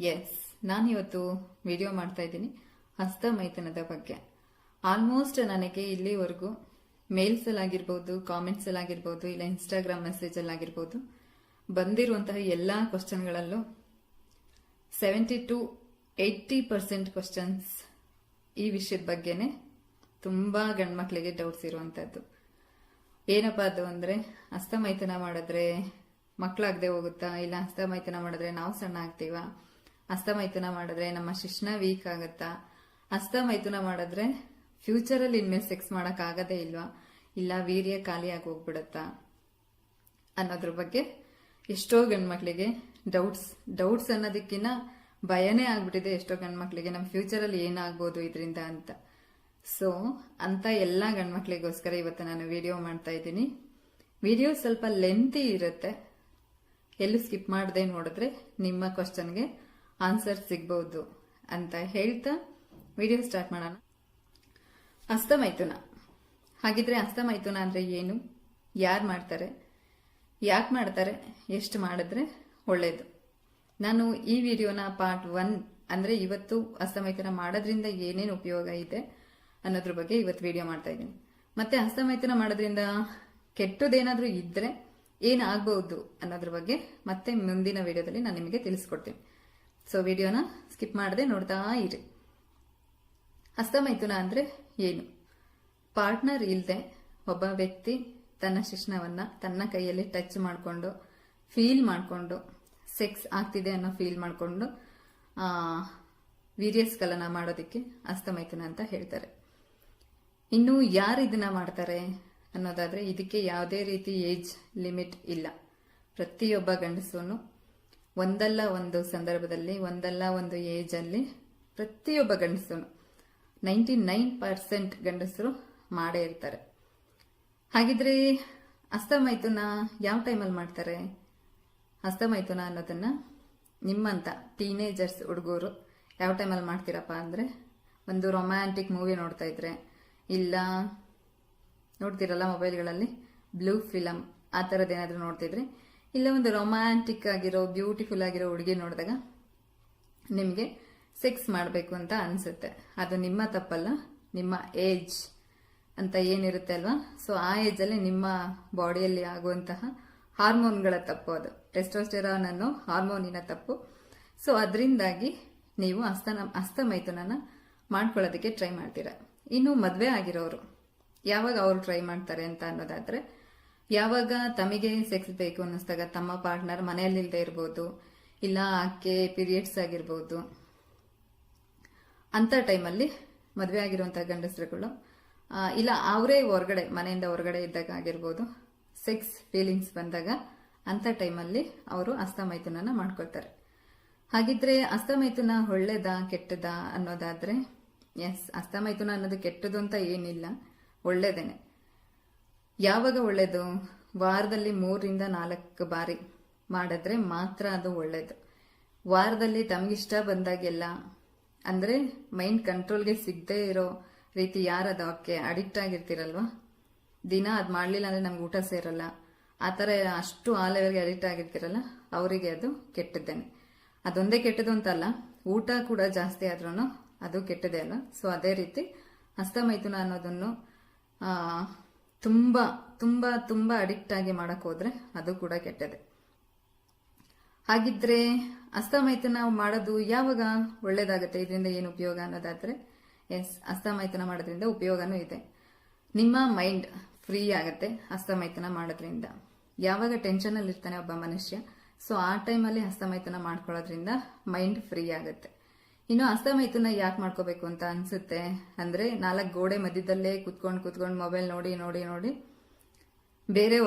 S, ನಾನಿವತ್ತು video ಮಾಡ್ತಾ ಇದ್ದೀನಿ ಹಸ್ತಮೈಥುನದ ಬಗ್ಗೆ. ಆಲ್ಮೋಸ್ಟ್ ನನಗೆ ಇಲ್ಲಿವರೆಗೂ ಮೇಲ್ಸ್ ಅಲ್ಲಿ ಆಗಿರ್ಬೋದು, ಕಾಮೆಂಟ್ಸ್ ಅಲ್ಲಿ ಆಗಿರ್ಬೋದು, ಇಲ್ಲ ಇನ್ಸ್ಟಾಗ್ರಾಮ್ ಮೆಸೇಜ್ ಅಲ್ಲಿ ಆಗಿರ್ಬೋದು ಬಂದಿರುವಂತಹ ಎಲ್ಲಾ ಕ್ವಶನ್ಗಳಲ್ಲೂ 70 to 80% ಕ್ವಶನ್ಸ್ ಈ ವಿಷಯದ ಬಗ್ಗೆನೆ ತುಂಬಾ ಗಂಡ್ಮಕ್ಳಿಗೆ ಡೌಟ್ಸ್ ಇರುವಂತದ್ದು. ಏನಪ್ಪಾ ಅದು ಅಂದ್ರೆ, ಹಸ್ತಮೈಥುನ ಮಾಡಿದ್ರೆ ಮಕ್ಕಳಾಗದೆ ಹೋಗುತ್ತಾ, ಇಲ್ಲ ಹಸ್ತಮೈಥುನ ಮಾಡಿದ್ರೆ ನಾವು ಸಣ್ಣ ಆಗ್ತೀವಾ, ಹಸ್ತಮೈಥುನ ಮಾಡಿದ್ರೆ ನಮ್ಮ ಶಿಶ್ನ ವೀಕ್ ಆಗುತ್ತಾ, ಹಸ್ತಮೈಥುನ ಮಾಡಿದ್ರೆ ಫ್ಯೂಚರ್ ಅಲ್ಲಿ ಇನ್ಮೇಲೆ ಸೆಕ್ಸ್ ಮಾಡಕ್ ಆಗದೇ ಇಲ್ವಾ, ಇಲ್ಲ ವೀರ್ಯ ಖಾಲಿಯಾಗಿ ಹೋಗ್ಬಿಡತ್ತಾ ಅನ್ನೋದ್ರ ಬಗ್ಗೆ ಎಷ್ಟೋ ಗಂಡ್ಮಕ್ಳಿಗೆ ಡೌಟ್ಸ್ ಅನ್ನೋದಕ್ಕಿಂತ ಭಯನೇ ಆಗ್ಬಿಟ್ಟಿದೆ ಎಷ್ಟೋ ಗಂಡ್ಮಕ್ಳಿಗೆ, ನಮ್ಮ ಫ್ಯೂಚರ್ ಅಲ್ಲಿ ಏನಾಗ್ಬೋದು ಇದರಿಂದ ಅಂತ. ಸೊ ಅಂತ ಎಲ್ಲಾ ಗಂಡ್ಮಕ್ಳಿಗೋಸ್ಕರ ಇವತ್ತು ನಾನು ವಿಡಿಯೋ ಮಾಡ್ತಾ ಇದ್ದೀನಿ. ವಿಡಿಯೋ ಸ್ವಲ್ಪ ಲೆಂತಿ ಇರುತ್ತೆ, ಎಲ್ಲೂ ಸ್ಕಿಪ್ ಮಾಡದೆ ನೋಡಿದ್ರೆ ನಿಮ್ಮ ಕ್ವಶನ್ಗೆ ಆನ್ಸರ್ ಸಿಗ್ಬಹುದು ಅಂತ ಹೇಳ್ತಾ ವಿಡಿಯೋ ಸ್ಟಾರ್ಟ್ ಮಾಡೋಣ. ಹಸ್ತಮೈಥುನ. ಹಾಗಿದ್ರೆ ಹಸ್ತಮೈಥುನ ಅಂದ್ರೆ ಏನು, ಯಾರು ಮಾಡ್ತಾರೆ, ಯಾಕೆ ಮಾಡ್ತಾರೆ, ಎಷ್ಟು ಮಾಡಿದ್ರೆ ಒಳ್ಳೇದು? ನಾನು ಈ ವಿಡಿಯೋನ ಪಾರ್ಟ್ 1 ಅಂದ್ರೆ ಇವತ್ತು ಹಸ್ತಮೈಥುನ ಮಾಡೋದ್ರಿಂದ ಏನೇನು ಉಪಯೋಗ ಇದೆ ಅನ್ನೋದ್ರ ಬಗ್ಗೆ ಇವತ್ತು ವಿಡಿಯೋ ಮಾಡ್ತಾ ಇದ್ದೀನಿ. ಮತ್ತೆ ಹಸ್ತಮೈಥುನ ಮಾಡೋದ್ರಿಂದ ಕೆಟ್ಟದೇನಾದ್ರೂ ಇದ್ರೆ ಏನಾಗಬಹುದು ಅನ್ನೋದ್ರ ಬಗ್ಗೆ ಮತ್ತೆ ಮುಂದಿನ ವಿಡಿಯೋದಲ್ಲಿ ನಾನು ನಿಮಗೆ ತಿಳಿಸ್ಕೊಡ್ತೀನಿ. ಸೊ ವಿಡಿಯೋನ ಸ್ಕಿಪ್ ಮಾಡದೆ ನೋಡ್ತಾ ಇರಿ. ಹಸ್ತಮೈಥುನ ಅಂದ್ರೆ ಏನು? ಪಾರ್ಟ್ನರ್ ಇಲ್ಲದೆ ಒಬ್ಬ ವ್ಯಕ್ತಿ ತನ್ನ ಶಿಶ್ನವನ್ನ ತನ್ನ ಕೈಯಲ್ಲಿ ಟಚ್ ಮಾಡಿಕೊಂಡು ಫೀಲ್ ಮಾಡಿಕೊಂಡು ಸೆಕ್ಸ್ ಆಗ್ತಿದೆ ಅನ್ನೋ ಫೀಲ್ ಮಾಡಿಕೊಂಡು ವೀರ್ಯಸ್ಖಲನ ಮಾಡೋದಕ್ಕೆ ಹಸ್ತಮೈಥುನ ಅಂತ ಹೇಳ್ತಾರೆ. ಇನ್ನು ಯಾರು ಇದನ್ನ ಮಾಡ್ತಾರೆ ಅನ್ನೋದಾದ್ರೆ, ಇದಕ್ಕೆ ಯಾವುದೇ ರೀತಿ ಏಜ್ ಲಿಮಿಟ್ ಇಲ್ಲ. ಪ್ರತಿಯೊಬ್ಬ ಗಂಡಸೂನು ಒಂದಲ್ಲ ಒಂದು ಸಂದರ್ಭದಲ್ಲಿ, ಒಂದಲ್ಲ ಒಂದು ಏಜ್ ಅಲ್ಲಿ ಪ್ರತಿಯೊಬ್ಬ ಗಂಡಸೂನು 99% ಗಂಡಸರು ಮಾಡೇ ಇರ್ತಾರೆ. ಹಾಗಿದ್ರೆ ಹಸ್ತಮೈಥುನ ಯಾವ ಟೈಮಲ್ಲಿ ಮಾಡ್ತಾರೆ? ಹಸ್ತಮೈಥುನ ಅನ್ನೋದನ್ನ ನಿಮ್ಮಂತ ಟೀನೇಜರ್ಸ್ ಹುಡುಗರು ಯಾವ ಟೈಮಲ್ಲಿ ಮಾಡ್ತೀರಪ್ಪ ಅಂದ್ರೆ, ಒಂದು ರೊಮ್ಯಾಂಟಿಕ್ ಮೂವಿ ನೋಡ್ತಾ ಇದ್ರೆ, ಇಲ್ಲ ನೋಡ್ತಿರಲ್ಲ ಮೊಬೈಲ್ಗಳಲ್ಲಿ ಬ್ಲೂ ಫಿಲಮ್ ಆ ಥರದ್ದು ಏನಾದರೂ ನೋಡ್ತಿದ್ರೆ, ಇಲ್ಲ ಒಂದು ರೊಮ್ಯಾಂಟಿಕ್ ಆಗಿರೋ ಬ್ಯೂಟಿಫುಲ್ ಆಗಿರೋ ಹುಡುಗಿ ನೋಡಿದಾಗ ನಿಮಗೆ ಸೆಕ್ಸ್ ಮಾಡಬೇಕು ಅಂತ ಅನ್ಸುತ್ತೆ. ಅದು ನಿಮ್ಮ ತಪ್ಪಲ್ಲ, ನಿಮ್ಮ ಏಜ್ ಅಂತ ಏನಿರುತ್ತೆ ಅಲ್ವಾ, ಸೊ ಆ ಏಜ್ ಅಲ್ಲಿ ನಿಮ್ಮ ಬಾಡಿಯಲ್ಲಿ ಆಗುವಂತಹ ಹಾರ್ಮೋನ್ಗಳ ತಪ್ಪು, ಅದು ಟೆಸ್ಟೋಸ್ಟೆರಾನ್ ಅನ್ನೋ ಹಾರ್ಮೋನಿನ ತಪ್ಪು. ಸೊ ಅದರಿಂದಾಗಿ ನೀವು ಹಸ್ತಮೈಥುನನ ಮಾಡ್ಕೊಳ್ಳೋದಕ್ಕೆ ಟ್ರೈ ಮಾಡ್ತೀರಾ. ಇನ್ನು ಮದುವೆ ಆಗಿರೋರು ಯಾವಾಗ ಅವರು ಟ್ರೈ ಮಾಡ್ತಾರೆ ಅಂತ ಅನ್ನೋದಾದ್ರೆ, ಯಾವಾಗ ತಮಗೆ ಸೆಕ್ಸ್ ಬೇಕು ಅನ್ನಿಸ್ದಾಗ, ತಮ್ಮ ಪಾರ್ಟ್ನರ್ ಮನೆಯಲ್ಲಿಲ್ಲದೆ ಇರ್ಬೋದು, ಇಲ್ಲ ಆಕೆ ಪೀರಿಯಡ್ಸ್ ಆಗಿರ್ಬೋದು, ಅಂತ ಟೈಮಲ್ಲಿ ಮದುವೆ ಆಗಿರುವಂತಹ ಗಂಡಸರುಗಳು ಇಲ್ಲ ಅವರೇ ಹೊರಗಡೆ ಮನೆಯಿಂದ ಹೊರಗಡೆ ಇದ್ದಾಗ ಆಗಿರ್ಬೋದು, ಸೆಕ್ಸ್ ಫೀಲಿಂಗ್ಸ್ ಬಂದಾಗ ಅಂತ ಟೈಮಲ್ಲಿ ಅವರು ಹಸ್ತಮೈಥುನನ ಮಾಡ್ಕೊಳ್ತಾರೆ. ಹಾಗಿದ್ರೆ ಹಸ್ತಮೈಥುನ ಒಳ್ಳೇದಾ ಕೆಟ್ಟದಾ ಅನ್ನೋದಾದ್ರೆ, ಎಸ್, ಹಸ್ತಮೈಥುನ ಅನ್ನೋದು ಕೆಟ್ಟದು ಅಂತ ಏನಿಲ್ಲ, ಒಳ್ಳೇದೇನೆ. ಯಾವಾಗ ಒಳ್ಳೇದು? ವಾರದಲ್ಲಿ 3 ರಿಂದ 4 ಬಾರಿ ಮಾಡಿದ್ರೆ ಮಾತ್ರ ಅದು ಒಳ್ಳೇದು. ವಾರದಲ್ಲಿ ತಮಗಿಷ್ಟ ಬಂದಾಗೆಲ್ಲ, ಅಂದ್ರೆ ಮೈಂಡ್ ಕಂಟ್ರೋಲ್ಗೆ ಸಿಗದೆ ಇರೋ ರೀತಿ, ಯಾರದು ಅವಕ್ಕೆ ಅಡಿಕ್ಟ್ ಆಗಿರ್ತಿರಲ್ವಾ, ದಿನ ಅದ್ ಮಾಡ್ಲಿಲ್ಲ ಅಂದ್ರೆ ನಮ್ಗೆ ಊಟ ಸೇರಲ್ಲ, ಆತರ ಅಷ್ಟು ಆ ಲೆವೆಲ್ಗೆ ಅಡಿಕ್ಟ್ ಆಗಿರ್ತಿರಲ್ಲ, ಅವರಿಗೆ ಅದು ಕೆಟ್ಟದ್ದೇನೆ. ಅದೊಂದೇ ಕೆಟ್ಟದು ಅಂತಲ್ಲ, ಊಟ ಕೂಡ ಜಾಸ್ತಿ ಆದ್ರೂ ಅದು ಕೆಟ್ಟದೇ ಅಲ್ಲ. ಸೊ ಅದೇ ರೀತಿ ಹಸ್ತಮೈಥುನ ಅನ್ನೋದನ್ನು ತುಂಬಾ ತುಂಬಾ ತುಂಬಾ ಅಡಿಕ್ಟ್ ಆಗಿ ಮಾಡಕ್ ಹೋದ್ರೆ ಅದು ಕೂಡ ಕೆಟ್ಟದೆ. ಹಾಗಿದ್ರೆ ಹಸ್ತಮೈಥುನ ಮಾಡೋದು ಯಾವಾಗ ಒಳ್ಳೇದಾಗತ್ತೆ, ಇದರಿಂದ ಏನು ಉಪಯೋಗ ಅನ್ನೋದಾದ್ರೆ, ಎಸ್, ಹಸ್ತಮೈಥುನ ಮಾಡೋದ್ರಿಂದ ಉಪಯೋಗನೂ ಇದೆ. ನಿಮ್ಮ ಮೈಂಡ್ ಫ್ರೀ ಆಗತ್ತೆ ಹಸ್ತಮೈಥುನ ಮಾಡೋದ್ರಿಂದ. ಯಾವಾಗ ಟೆನ್ಷನ್ ಅಲ್ಲಿ ಇರ್ತಾನೆ ಒಬ್ಬ ಮನುಷ್ಯ, ಸೊ ಆ ಟೈಮಲ್ಲಿ ಹಸ್ತಮೈಥುನ ಮಾಡ್ಕೊಳ್ಳೋದ್ರಿಂದ ಮೈಂಡ್ ಫ್ರೀ ಆಗತ್ತೆ. ಇನ್ನು ಹಸ್ತಮೈಥುನ ಯಾಕೆ ಮಾಡ್ಕೋಬೇಕು ಅಂತ ಅನ್ಸುತ್ತೆ ಅಂದ್ರೆ, 4 ಗೋಡೆ ಮಧ್ಯದಲ್ಲೇ ಕುತ್ಕೊಂಡು ಮೊಬೈಲ್ ನೋಡಿ ನೋಡಿ ನೋಡಿ ಬೇರೆ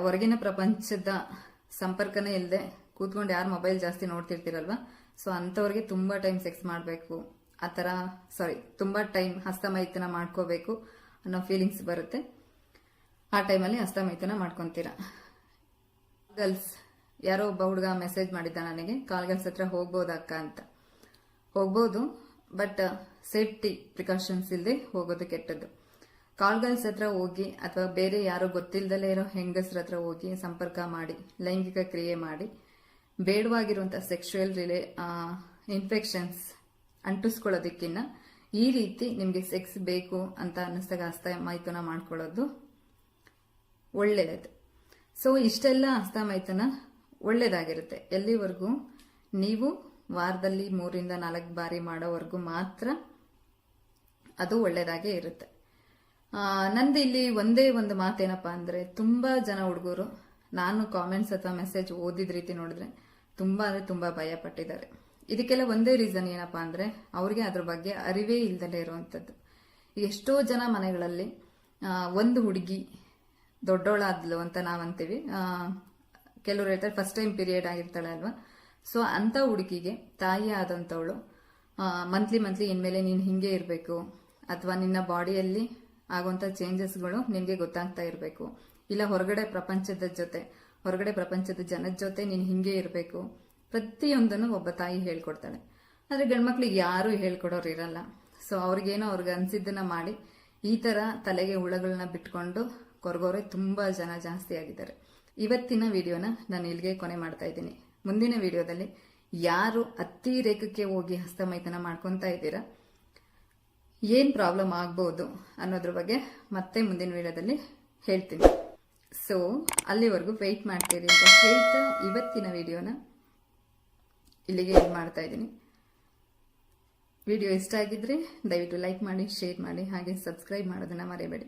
ಹೊರಗಿನ ಪ್ರಪಂಚದ ಸಂಪರ್ಕನೇ ಇಲ್ಲದೆ ಕೂತ್ಕೊಂಡು ಯಾರು ಮೊಬೈಲ್ ಜಾಸ್ತಿ ನೋಡ್ತಿರ್ತೀರಲ್ವಾ, ಸೊ ಅಂತವ್ರಿಗೆ ತುಂಬಾ ಟೈಮ್ ಸೆಕ್ಸ್ ಮಾಡಬೇಕು ತುಂಬಾ ಟೈಮ್ ಹಸ್ತಮೈಥುನ ಮಾಡ್ಕೋಬೇಕು ಅನ್ನೋ ಫೀಲಿಂಗ್ಸ್ ಬರುತ್ತೆ. ಆ ಟೈಮಲ್ಲಿ ಹಸ್ತಮೈಥುನ ಮಾಡ್ಕೊಂತೀರಾ. ಗರ್ಲ್ಸ್, ಯಾರೋ ಒಬ್ಬ ಹುಡುಗ ಮೆಸೇಜ್ ಮಾಡಿದ್ದ ನನಗೆ, ಕಾಲ್ಗಲ್ಸ್ ಹತ್ರ ಹೋಗ್ಬೋದಕ್ಕ ಅಂತ. ಹೋಗ್ಬೋದು, ಬಟ್ ಸೇಫ್ಟಿ ಪ್ರಿಕಾಷನ್ಸ್ ಇಲ್ಲದೆ ಹೋಗೋದು ಕೆಟ್ಟದ್ದು. ಕಾಲ್ಗಲ್ಸ್ ಹತ್ರ ಹೋಗಿ ಅಥವಾ ಬೇರೆ ಯಾರೋ ಗೊತ್ತಿಲ್ಲದಲ್ಲೇ ಇರೋ ಹೆಂಗಸ್ರ ಹತ್ರ ಹೋಗಿ ಸಂಪರ್ಕ ಮಾಡಿ ಲೈಂಗಿಕ ಕ್ರಿಯೆ ಮಾಡಿ ಬೇಡವಾಗಿರುವಂತಹ ಸೆಕ್ಷುಯಲ್ ಇನ್ಫೆಕ್ಷನ್ಸ್ ಅಂಟಿಸ್ಕೊಳ್ಳೋದಕ್ಕಿಂತ ಈ ರೀತಿ ನಿಮಗೆ ಸೆಕ್ಸ್ ಬೇಕು ಅಂತ ಅನ್ನಿಸ್ದಾಗ ಹಸ್ತಮೈಥುನ ಮಾಡ್ಕೊಳ್ಳೋದು ಒಳ್ಳೆಯದು. ಸೊ ಇಷ್ಟೆಲ್ಲ ಹಸ್ತಮೈಥುನ ಒಳ್ಳೇದಾಗಿರುತ್ತೆ. ಎಲ್ಲಿವರೆಗೂ ನೀವು ವಾರದಲ್ಲಿ 3 ರಿಂದ 4 ಬಾರಿ ಮಾಡೋವರೆಗೂ ಮಾತ್ರ ಅದು ಒಳ್ಳೇದಾಗೇ ಇರುತ್ತೆ. ನಂದು ಇಲ್ಲಿ ಒಂದೇ ಒಂದು ಮಾತೇನಪ್ಪ ಅಂದ್ರೆ, ತುಂಬಾ ಜನ ಹುಡುಗರು ನಾನು ಕಾಮೆಂಟ್ಸ್ ಅಥವಾ ಮೆಸೇಜ್ ಓದಿದ ರೀತಿ ನೋಡಿದ್ರೆ ತುಂಬಾ ಅಂದ್ರೆ ತುಂಬಾ ಭಯ ಪಟ್ಟಿದ್ದಾರೆ. ಇದಕ್ಕೆಲ್ಲ ಒಂದೇ ರೀಸನ್ ಏನಪ್ಪಾ ಅಂದ್ರೆ, ಅವ್ರಿಗೆ ಅದ್ರ ಬಗ್ಗೆ ಅರಿವೇ ಇಲ್ದಲೇ ಇರುವಂತದ್ದು. ಎಷ್ಟೋ ಜನ ಮನೆಗಳಲ್ಲಿ ಒಂದು ಹುಡುಗಿ ದೊಡ್ಡೋಳಾದ್ಲು ಅಂತ ನಾವಂತೀವಿ, ಕೆಲವರು ಹೇಳ್ತಾರೆ ಫಸ್ಟ್ ಟೈಮ್ ಪೀರಿಯಡ್ ಆಗಿರ್ತಾಳೆ ಅಲ್ವಾ. ಸೊ ಅಂತ ಹುಡುಗಿಗೆ ತಾಯಿ ಆದಂತವಳು ಮಂತ್ಲಿ ಇನ್ಮೇಲೆ ನೀನ್ ಹಿಂಗೆ ಇರಬೇಕು, ಅಥವಾ ನಿನ್ನ ಬಾಡಿಯಲ್ಲಿ ಆಗುವಂತ ಚೇಂಜಸ್ಗಳು ನಿನ್ಗೆ ಗೊತ್ತಾಗ್ತಾ ಇರಬೇಕು, ಇಲ್ಲ ಹೊರಗಡೆ ಪ್ರಪಂಚದ ಜನದ ಜೊತೆ ನೀನ್ ಹಿಂಗೆ ಇರಬೇಕು, ಪ್ರತಿಯೊಂದನ್ನು ಒಬ್ಬ ತಾಯಿ ಹೇಳ್ಕೊಡ್ತಾಳೆ. ಆದ್ರೆ ಗಂಡ್ಮಕ್ಳಿಗೆ ಯಾರು ಹೇಳ್ಕೊಡೋರು ಇರಲ್ಲ. ಸೊ ಅವ್ರಿಗೇನೋ ಅವ್ರಿಗೆ ಅನ್ಸಿದ್ದನ್ನ ಮಾಡಿ ಈ ತರ ತಲೆಗೆ ಹುಳಗಳನ್ನ ಬಿಟ್ಕೊಂಡು ಕೊರಗೋರೆ ತುಂಬಾ ಜನ ಜಾಸ್ತಿ ಆಗಿದ್ದಾರೆ. ಇವತ್ತಿನ ವಿಡಿಯೋನ ನಾನು ಇಲ್ಲಿಗೆ ಕೊನೆ ಮಾಡ್ತಾ ಇದ್ದೀನಿ. ಮುಂದಿನ ವಿಡಿಯೋದಲ್ಲಿ ಯಾರು ಅತಿರೇಕಕ್ಕೆ ಹೋಗಿ ಹಸ್ತಮೈಥುನ ಮಾಡ್ಕೊಂತ ಇದ್ದೀರಾ, ಏನ್ ಪ್ರಾಬ್ಲಮ್ ಆಗ್ಬಹುದು ಅನ್ನೋದ್ರ ಬಗ್ಗೆ ಮತ್ತೆ ಮುಂದಿನ ವಿಡಿಯೋದಲ್ಲಿ ಹೇಳ್ತೀನಿ. ಸೊ ಅಲ್ಲಿವರೆಗೂ ವೆಯ್ಟ್ ಮಾಡ್ತೀರಿ ಅಂತ ಹೇಳ್ತಾ ಇವತ್ತಿನ ವಿಡಿಯೋನ ಇಲ್ಲಿಗೆ ಎಂಡ್ ಮಾಡ್ತಾ ಇದ್ದೀನಿ. ವಿಡಿಯೋ ಇಷ್ಟ ಆಗಿದ್ರೆ ದಯವಿಟ್ಟು ಲೈಕ್ ಮಾಡಿ, ಶೇರ್ ಮಾಡಿ, ಹಾಗೆ ಸಬ್ಸ್ಕ್ರೈಬ್ ಮಾಡೋದನ್ನ ಮರೆಯಬೇಡಿ.